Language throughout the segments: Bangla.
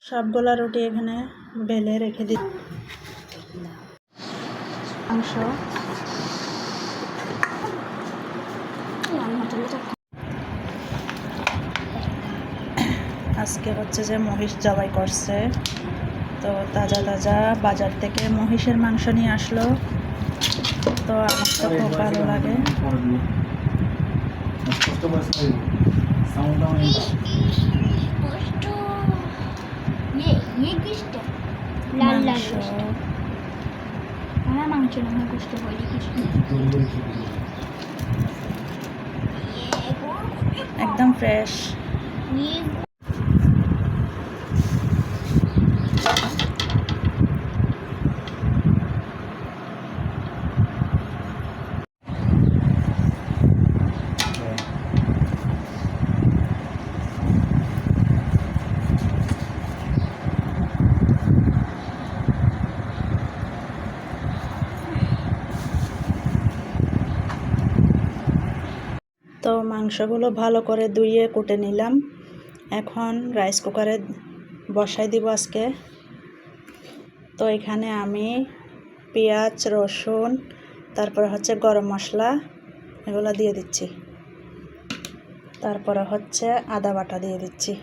সবগুলা রুটি এখানে বেলে রেখে দিই। মাংস আজকে হচ্ছে যে মহিষ জবাই করছে, তো তাজা তাজা বাজার থেকে মহিষের মাংস নিয়ে আসলো। তো আমার তো খুব ভালো লাগে। একদম ফ্রেশ। তো মাংসগুলো ভালো করে ধুয়ে কুটে নিলাম। এখন রাইস কুকারে বসাই দিব আজকে। তো এখানে আমি পেঁয়াজ, রসুন, তারপরে হচ্ছে গরম মশলা এগুলো দিয়ে দিচ্ছি। তারপরে হচ্ছে আদা বাটা দিয়ে দিচ্ছি।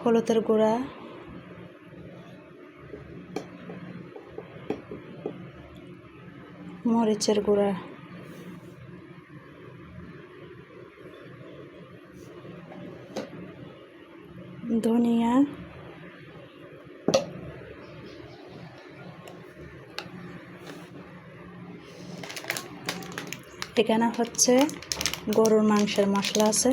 হলুদের গুঁড়া, মরিচের গুঁড়া, ধনিয়া, এখানে হচ্ছে গরুর মাংসের মশলা আছে।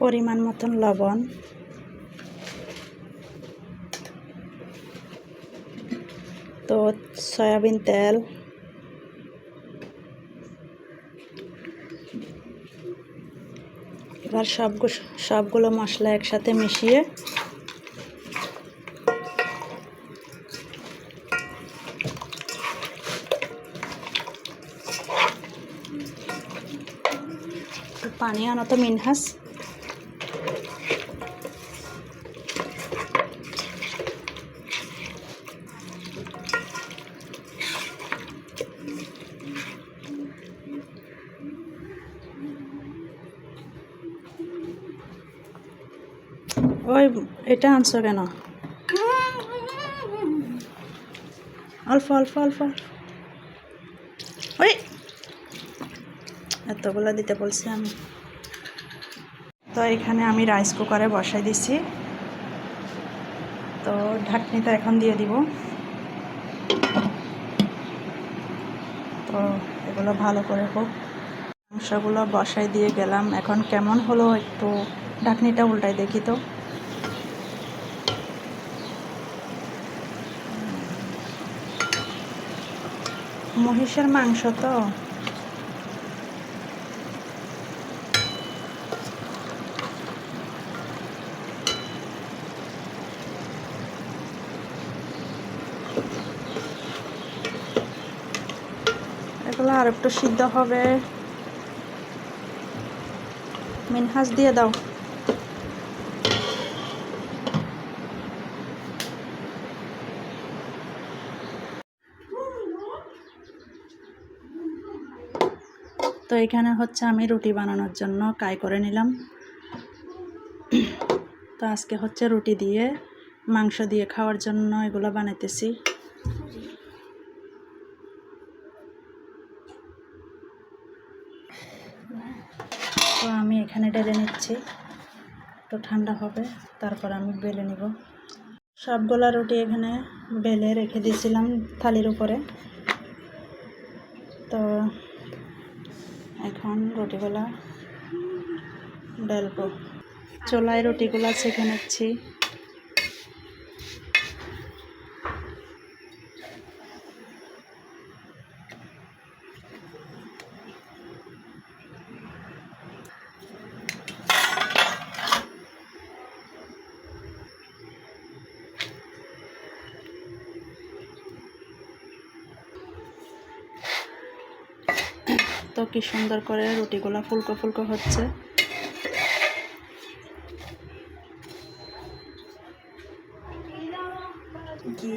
পরিমাণ মতন লবণ, তো সয়াবিন তেল, এবার সবগুলো মশলা একসাথে মিশিয়ে পানি আনো তো মিনহাস। ওই এটা আনছো কেন? অল্প অল্প অল্প। ওই এতগুলো দিতে বলছি আমি। তো এখানে আমি রাইস কুকারে বসাই দিছি। তো ঢাকনিটা এখন দিয়ে দিব। তো এগুলো ভালো করে হোক। মাংসগুলো বসাই দিয়ে গেলাম। এখন কেমন হলো একটু ঢাকনিটা উল্টাই দেখি তো। মহিষের মাংস তো এগুলো আর একটু সিদ্ধ হবে। মিনহাস দিয়ে দাও। তো এখানে হচ্ছে আমি রুটি বানানোর জন্য কাই করে নিলাম। তো আজকে হচ্ছে রুটি দিয়ে মাংস দিয়ে খাওয়ার জন্য এগুলো বানাইতেছি। তো আমি এখানে ঢেলে নিচ্ছি, একটু ঠান্ডা হবে তারপর আমি বেলে নিব। সবগুলা রুটি এখানে বেলে রেখে দিয়েছিলাম থালির উপরে। তো এখন রুটিগুলা বেলবো। চুলায় রুটিগুলা ছেঁকে নিচ্ছি। তো কি সুন্দর করে রুটিগুলো ফুলকো ফুলকো হচ্ছে। কি